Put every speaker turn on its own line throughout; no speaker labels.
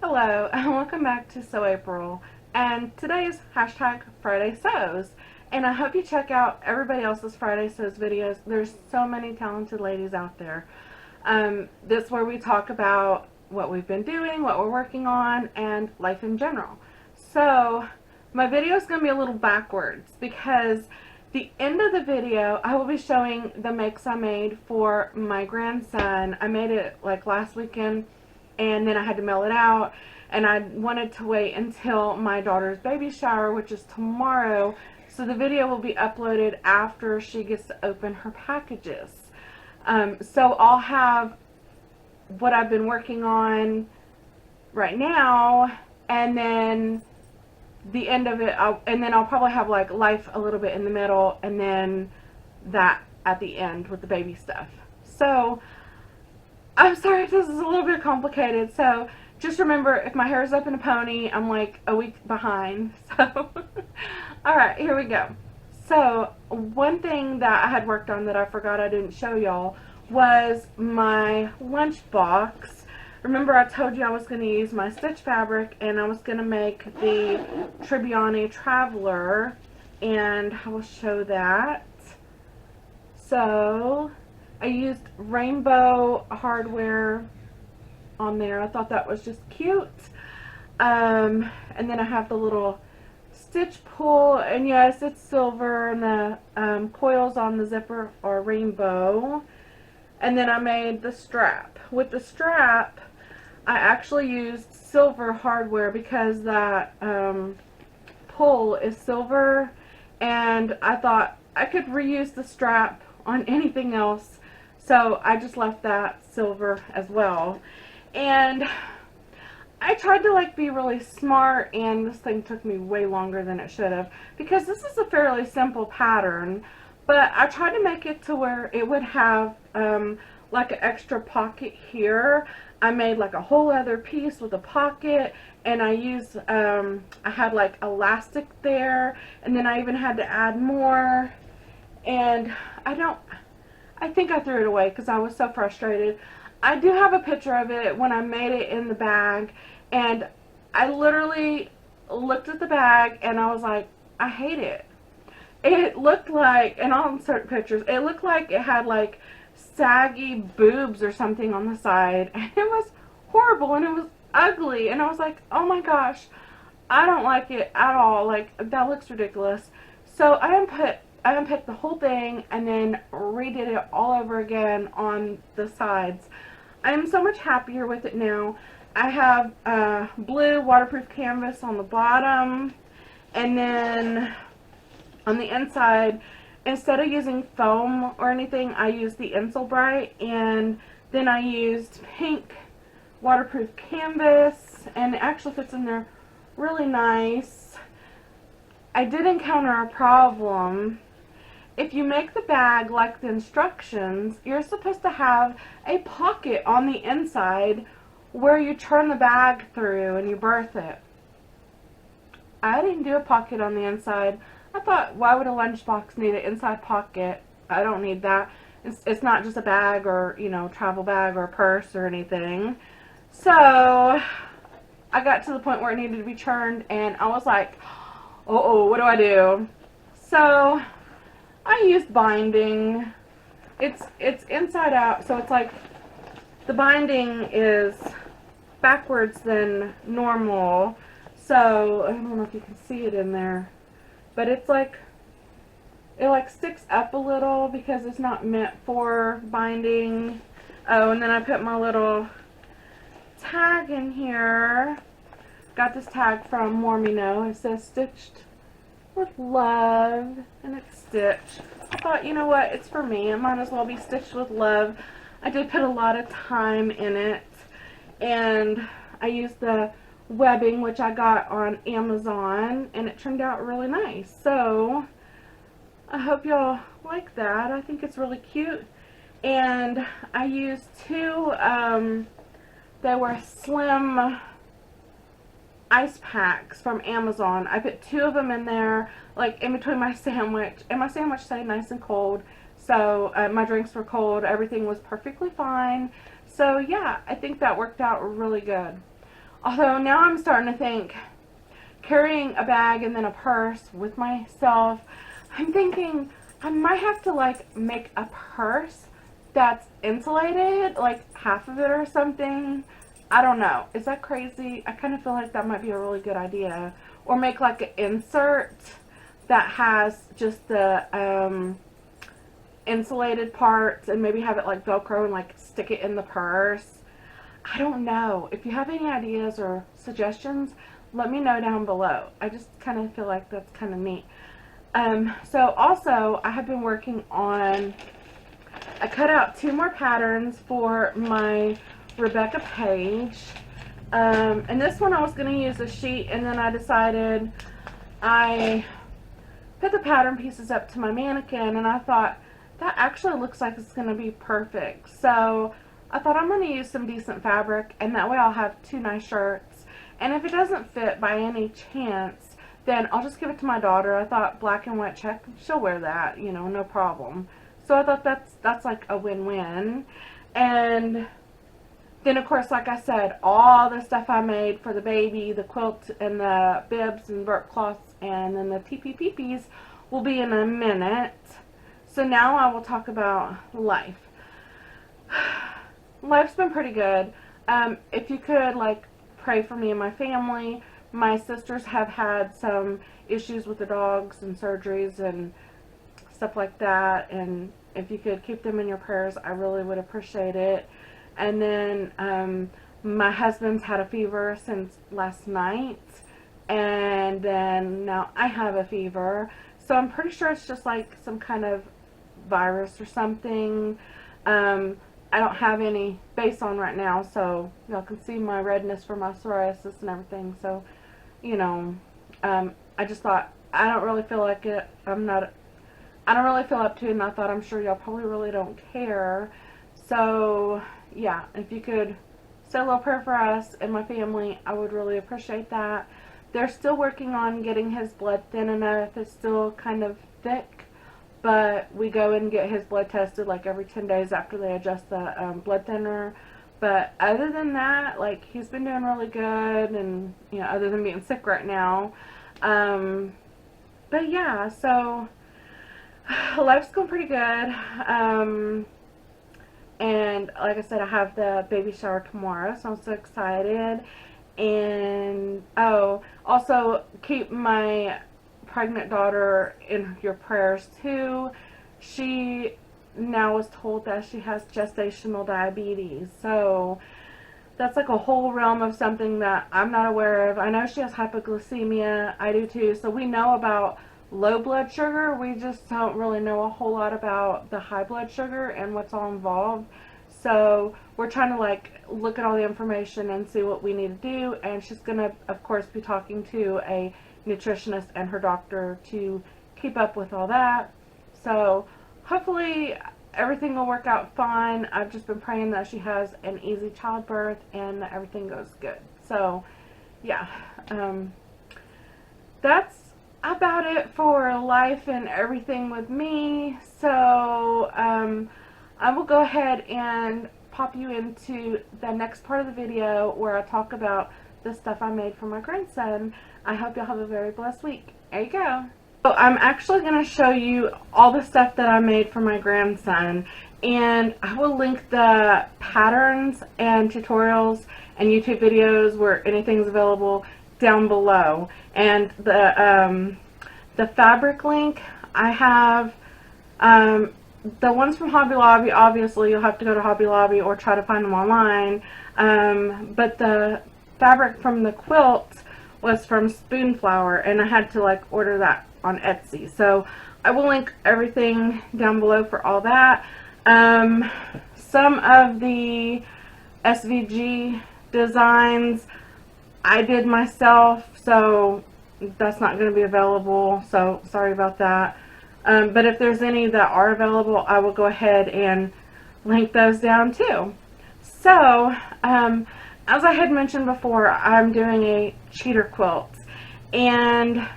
Hello and welcome back to Sew April, and today is hashtag Friday Sews, and I hope you check out everybody else's Friday Sews videos. There's so many talented ladies out there. This is where we talk about what we've been doing, what we're working on, and life in general. So my video is going to be a little backwards because the end of the video I will be showing the makes I made for my grandson. I made it like last weekend, and then I had to mail it out, and I wanted to wait until my daughter's baby shower, which is tomorrow, so the video will be uploaded after she gets to open her packages. So I'll have what I've been working on right now, and then the end of it, and then I'll probably have like life a little bit in the middle, and then that at the end with the baby stuff. So I'm sorry if this is a little bit complicated, so just remember, if my hair is up in a pony, I'm like a week behind. So alright, here we go. So one thing that I had worked on that I forgot I didn't show y'all was my lunchbox. Remember I told you I was going to use my stitch fabric, and I was going to make the Tribbiani Traveler, and I will show that. So I used rainbow hardware on there. I thought that was just cute. And then I have the little stitch pull, and yes, it's silver, and the coils on the zipper are rainbow. And then I made the strap. With the strap, I actually used silver hardware because that pull is silver, and I thought I could reuse the strap on anything else, so I just left that silver as well. And I tried to like be really smart, and this thing took me way longer than it should have, because this is a fairly simple pattern, but I tried to make it to where it would have like an extra pocket here. I made like a whole other piece with a pocket, and I used I had like elastic there, and then I even had to add more, and I think I threw it away because I was so frustrated. I do have a picture of it when I made it in the bag, and I literally looked at the bag and I was like, I hate it. It looked like, and I'll insert pictures, it looked like it had like saggy boobs or something on the side, and it was horrible, and it was ugly, and I was like, oh my gosh, I don't like it at all. Like, that looks ridiculous. So I unpicked the whole thing and then redid it all over again on the sides. I am so much happier with it now. I have blue waterproof canvas on the bottom, and then on the inside, instead of using foam or anything, I used the Insul brite, and then I used pink waterproof canvas, and it actually fits in there really nice. I did encounter a problem. If you make the bag like the instructions, you're supposed to have a pocket on the inside where you turn the bag through and you berth it. I didn't do a pocket on the inside. I thought, why would a lunchbox need an inside pocket? I don't need that. It's not just a bag, or, you know, travel bag or purse or anything. So I got to the point where it needed to be turned, and I was like, uh-oh, what do I do? So I used binding. It's inside out, so it's like the binding is backwards than normal. So I don't know if you can see it in there, but it's like, it like sticks up a little because it's not meant for binding. Oh, and then I put my little tag in here. Got this tag from More Me Know. It says stitched with love, and it's stitched. I thought, you know what, it's for me, it might as well be stitched with love. I did put a lot of time in it, and I used the webbing, which I got on Amazon, and it turned out really nice. So I hope y'all like that. I think it's really cute. And I used two they were slim ice packs from Amazon. I put two of them in there, like in between my sandwich, and my sandwich stayed nice and cold, so my drinks were cold, everything was perfectly fine. So yeah, I think that worked out really good. Although now I'm starting to think, carrying a bag and then a purse with myself, I'm thinking I might have to like make a purse that's insulated, like half of it or something. I don't know. Is that crazy? I kind of feel like that might be a really good idea. Or make like an insert that has just the insulated parts, and maybe have it like Velcro and like stick it in the purse. I don't know. If you have any ideas or suggestions, let me know down below. I just kind of feel like that's kind of neat. So also, I have been working on, I cut out 2 more patterns for my Rebecca page. And this one I was going to use a sheet, and then I decided I put the pattern pieces up to my mannequin, and I thought that actually looks like it's going to be perfect. So I thought I'm going to use some decent fabric, and that way I'll have 2 nice shirts. And if it doesn't fit by any chance, then I'll just give it to my daughter. I thought black and white check, she'll wear that, you know, no problem. So I thought that's like a win-win. And then, of course, like I said, all the stuff I made for the baby, the quilt and the bibs and burp cloths, and then the TPPPs will be in a minute. So now I will talk about life. Life's been pretty good. If you could, like, pray for me and my family. My sisters have had some issues with the dogs and surgeries and stuff like that, and if you could keep them in your prayers, I really would appreciate it. And then my husband's had a fever since last night, and then now I have a fever, so I'm pretty sure it's just like some kind of virus or something. I don't have any base on right now, so y'all can see my redness from my psoriasis and everything. So, you know, I just thought, I don't really feel like it. I don't really feel up to it, and I thought, I'm sure y'all probably really don't care. So, yeah, if you could say a little prayer for us and my family, I would really appreciate that. They're still working on getting his blood thin enough. It's still kind of thick, but we go and get his blood tested like every 10 days after they adjust the blood thinner. But other than that, like, he's been doing really good, and, you know, other than being sick right now. But yeah, so life's going pretty good. And like I said, I have the baby shower tomorrow, so I'm so excited. And oh, also keep my pregnant daughter in your prayers too. She now was told that she has gestational diabetes, so that's like a whole realm of something that I'm not aware of. I know she has hypoglycemia. I do too. So we know about low blood sugar. We just don't really know a whole lot about the high blood sugar and what's all involved. So we're trying to like look at all the information and see what we need to do. And she's going to, of course, be talking to a nutritionist and her doctor to keep up with all that. So hopefully everything will work out fine. I've just been praying that she has an easy childbirth and that everything goes good. So yeah, that's about it for life and everything with me. So I will go ahead and pop you into the next part of the video where I talk about the stuff I made for my grandson. I hope you'll have a very blessed week. There you go. So I'm actually going to show you all the stuff that I made for my grandson, and I will link the patterns and tutorials and YouTube videos where anything's available down below. And the fabric link, I have the ones from Hobby Lobby. Obviously you'll have to go to Hobby Lobby or try to find them online, but the fabric from the quilt was from Spoonflower, and I had to like order that on Etsy. So I will link everything down below for all that. Some of the SVG designs I did myself, so that's not going to be available, so sorry about that. But if there's any that are available, I will go ahead and link those down too. So as I had mentioned before, I'm doing a cheater quilt, and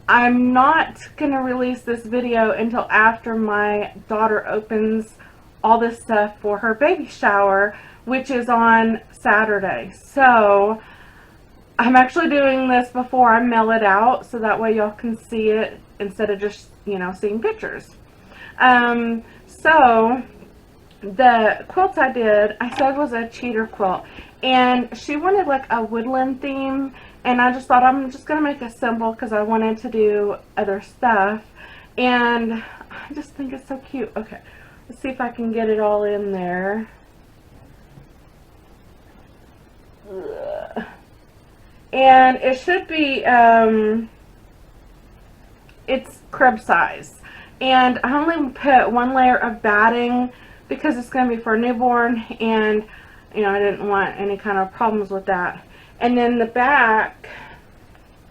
I'm not going to release this video until after my daughter opens all this stuff for her baby shower, which is on Saturday. So I'm actually doing this before I mail it out, so that way y'all can see it instead of just, you know, seeing pictures. So the quilts I did, I said was a cheater quilt, and she wanted like a woodland theme, and I just thought I'm just gonna make a symbol because I wanted to do other stuff, and I just think it's so cute. Okay, let's see if I can get it all in there. Ugh. And it should be it's crib size, and I only put one layer of batting because it's going to be for a newborn, and you know, I didn't want any kind of problems with that. And then the back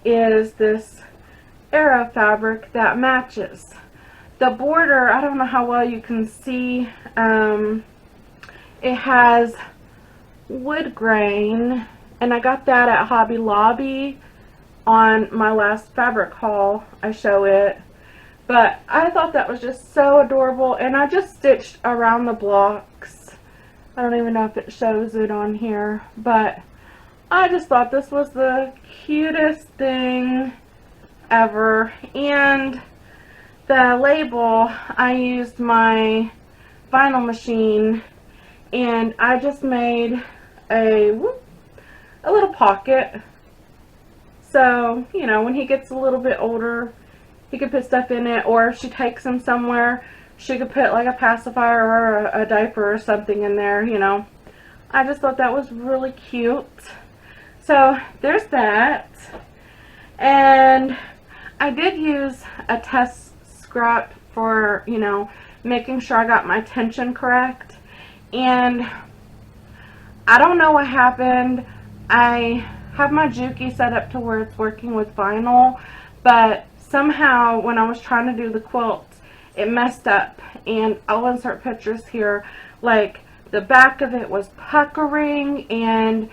is this Arrow fabric that matches. The border, I don't know how well you can see, it has wood grain, and I got that at Hobby Lobby. On my last fabric haul I show it, but I thought that was just so adorable, and I just stitched around the blocks. I don't even know if it shows it on here, but I just thought this was the cutest thing ever. And the label, I used my vinyl machine, and I just made a little pocket. So, you know, when he gets a little bit older, he could put stuff in it, or if she takes him somewhere, she could put like a pacifier or a diaper or something in there, you know. I just thought that was really cute. So, there's that. And I did use a test scrap for, you know, making sure I got my tension correct. And I don't know what happened. I have my Juki set up to where it's working with vinyl, but somehow when I was trying to do the quilt, it messed up, and I'll insert pictures here. Like, the back of it was puckering, and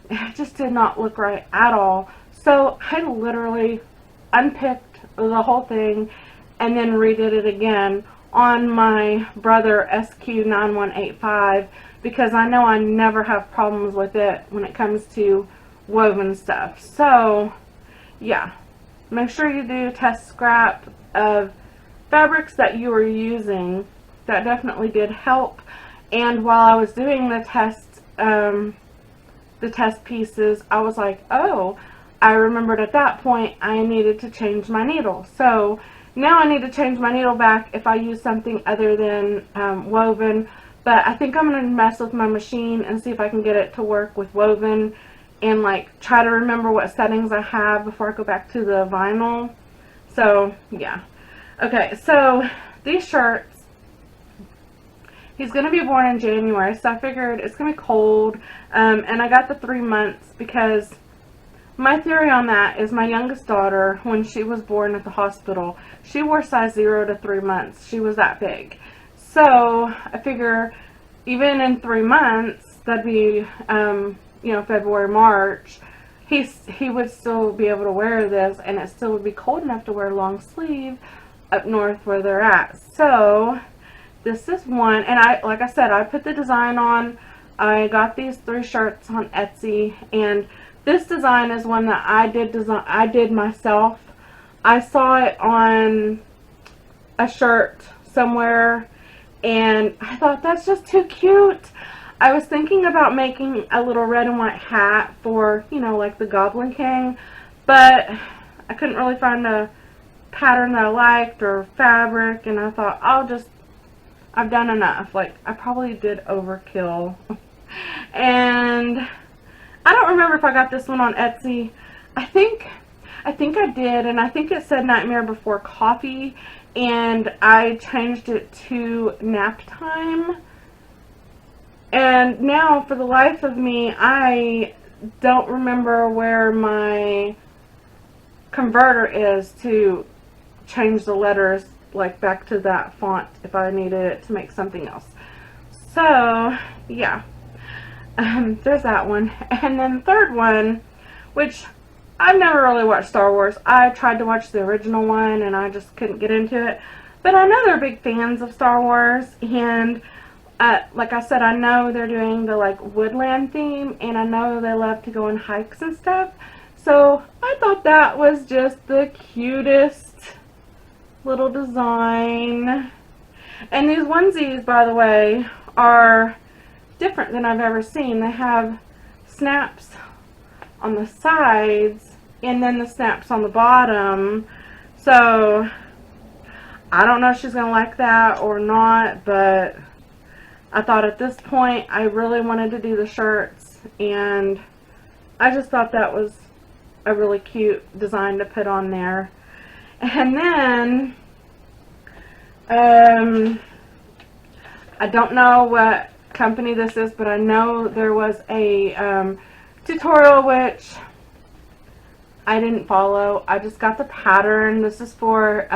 it just did not look right at all. So I literally unpicked the whole thing and then redid it again on my Brother SQ9185, because I know I never have problems with it when it comes to woven stuff. So yeah, make sure you do test scrap of fabrics that you are using. That definitely did help. And while I was doing the test pieces, I was like, oh, I remembered at that point I needed to change my needle. So now I need to change my needle back if I use something other than woven. But I think I'm going to mess with my machine and see if I can get it to work with woven, and like try to remember what settings I have before I go back to the vinyl. So yeah. Okay, so these shirts, he's going to be born in January, so I figured it's going to be cold, and I got the 3 months because my theory on that is my youngest daughter, when she was born at the hospital, she wore size 0 to 3 months. She was that big. So I figure even in 3 months, that'd be you know, February, March, he would still be able to wear this, and it still would be cold enough to wear long sleeve up north where they're at. So this is one, and like I said, I put the design on. I got these 3 shirts on Etsy, and this design is one that I did myself. I saw it on a shirt somewhere, and I thought that's just too cute. I was thinking about making a little red and white hat for, you know, like the Goblin King, but I couldn't really find a pattern that I liked or fabric, and I thought I've done enough. Like, I probably did overkill. And I don't remember if I got this one on Etsy. I think I did, and I think it said Nightmare Before Coffee, and I changed it to Nap Time. And now, for the life of me, I don't remember where my converter is to change the letters, like, back to that font if I needed it to make something else. So, yeah. There's that one. And then the third one, which I've never really watched Star Wars. I tried to watch the original one, and I just couldn't get into it. But I know they're big fans of Star Wars, and like I said, I know they're doing the like woodland theme, and I know they love to go on hikes and stuff. So I thought that was just the cutest little design. And these onesies, by the way, are different than I've ever seen. They have snaps on the sides and then the snaps on the bottom. So I don't know if she's gonna like that or not, but I thought at this point I really wanted to do the shirts, and I just thought that was a really cute design to put on there. And then I don't know what company this is, but I know there was a tutorial which I didn't follow. I just got the pattern. This is for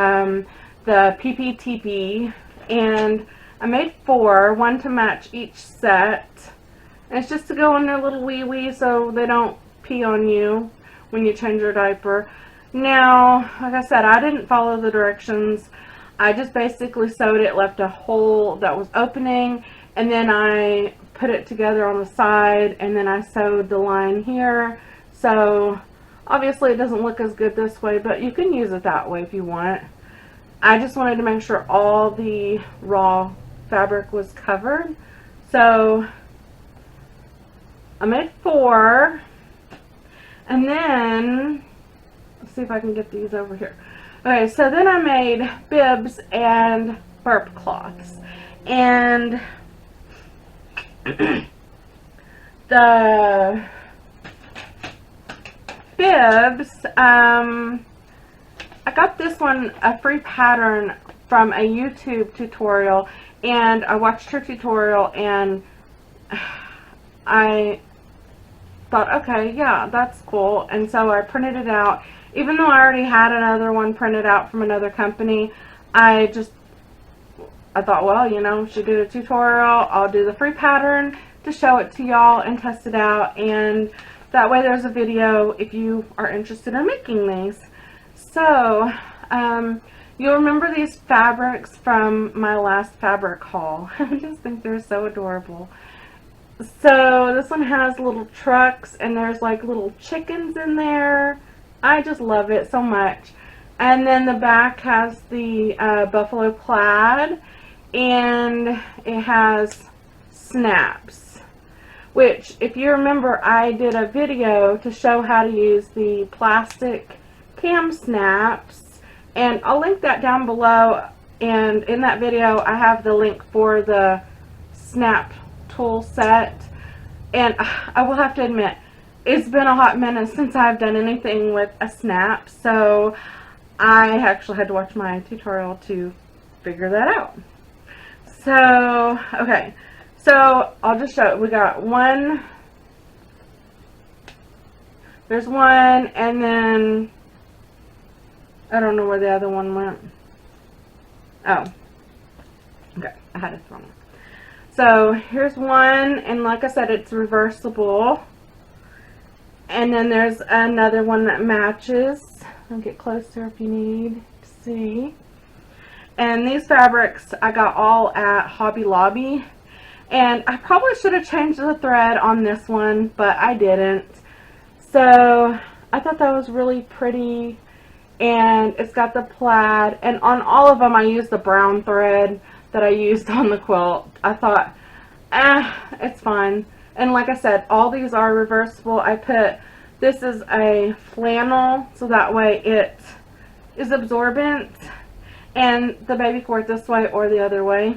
the PPTP, and I made 4, one to match each set. And it's just to go in their little wee so they don't pee on you when you change your diaper. Now, like I said, I didn't follow the directions. I just basically sewed it, left a hole that was opening, and then I put it together on the side, and then I sewed the line here. So obviously it doesn't look as good this way, but you can use it that way if you want. I just wanted to make sure all the raw fabric was covered. So I made 4, and then let's see if I can get these over here. Okay, so then I made bibs and burp cloths, and the bibs, I got this one, a free pattern from a YouTube tutorial, and I watched her tutorial, and I thought, okay, yeah, that's cool, and so I printed it out. Even though I already had another one printed out from another company, I thought, well, you know, she did a tutorial, I'll do the free pattern to show it to y'all and test it out, and that way there's a video if you are interested in making these. So, you'll remember these fabrics from my last fabric haul. I just think they're so adorable. So, this one has little trucks, and there's like little chickens in there. I just love it so much. And then the back has the buffalo plaid, and it has snaps, which, if you remember, I did a video to show how to use the plastic cam snaps, and I'll link that down below. And in that video I have the link for the snap tool set. And I will have to admit, it's been a hot minute since I've done anything with a snap, so I actually had to watch my tutorial to figure that out. So, okay, so I'll just show it. We got one, there's one, and then I don't know where the other one went. Oh, okay, I had it thrown in. So here's one, and like I said, it's reversible. And then there's another one that matches. I'll get closer if you need to see. And these fabrics I got all at Hobby Lobby. And I probably should have changed the thread on this one, but I didn't. So I thought that was really pretty. And it's got the plaid. And on all of them I used the brown thread that I used on the quilt. I thought, it's fine. And like I said, all these are reversible. I put, this is a flannel, so that way it is absorbent. And the baby can wear it this way or the other way.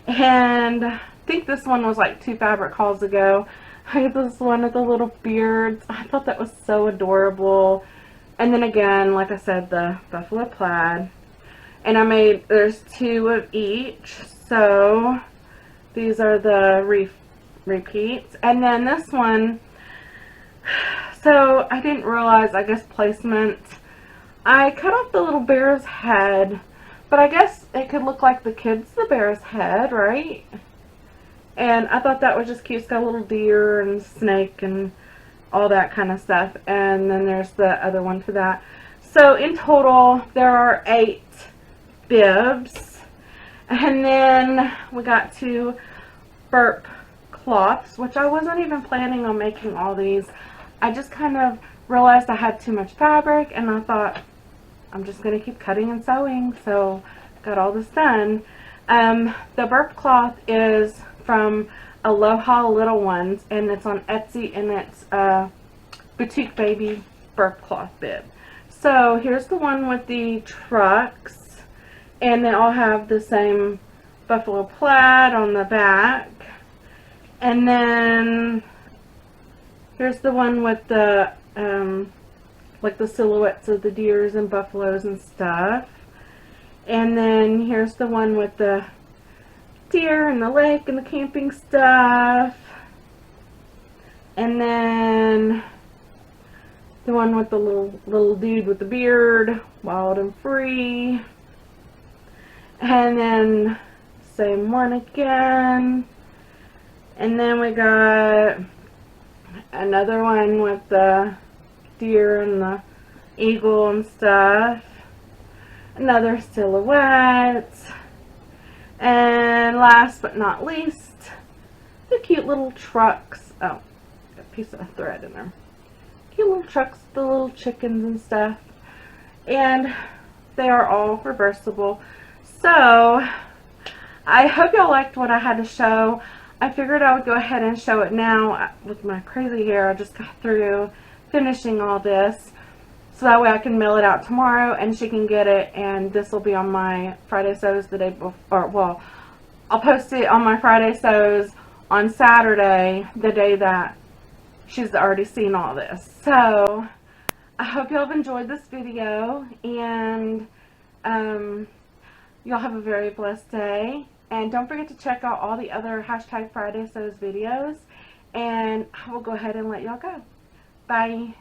And I think this one was like 2 fabric hauls ago. I got this one with the little beards. I thought that was so adorable. And then again, like I said, the buffalo plaid. And I made, there's 2 of each. So these are the repeats. And then this one, so I didn't realize, I guess, placement. I cut off the little bear's head, but I guess it could look like the bear's head, right? And I thought that was just cute. It's got a little deer and snake and all that kind of stuff. And then there's the other one for that. So in total there are 8 bibs. And then we got 2 burp cloths, which I wasn't even planning on making all these. I just kind of realized I had too much fabric, and I thought I'm just going to keep cutting and sewing, so got all this done. The Burp cloth is from Aloha Little Ones, and it's on Etsy, and it's Boutique Baby Burp cloth bib. So here's the one with the trucks, and they all have the same buffalo plaid on the back. And then here's the one with the like the silhouettes of the deers and buffaloes and stuff. And then here's the one with the deer and the lake and the camping stuff. And then the one with the little dude with the beard, wild and free. And then same one again. And then we got another one with the deer and the eagle and stuff. Another silhouette. And last but not least, the cute little trucks. Oh, got a piece of thread in there. Cute little trucks, the little chickens and stuff. And they are all reversible. So, I hope y'all liked what I had to show. I figured I would go ahead and show it now with my crazy hair. I just got through finishing all this. So that way I can mail it out tomorrow and she can get it, and this will be on my Friday sews the day before. Well, I'll post it on my Friday sews on Saturday, the day that she's already seen all this. So I hope y'all have enjoyed this video, and y'all have a very blessed day. And don't forget to check out all the other #Friday Sews videos, and I will go ahead and let y'all go. Bye.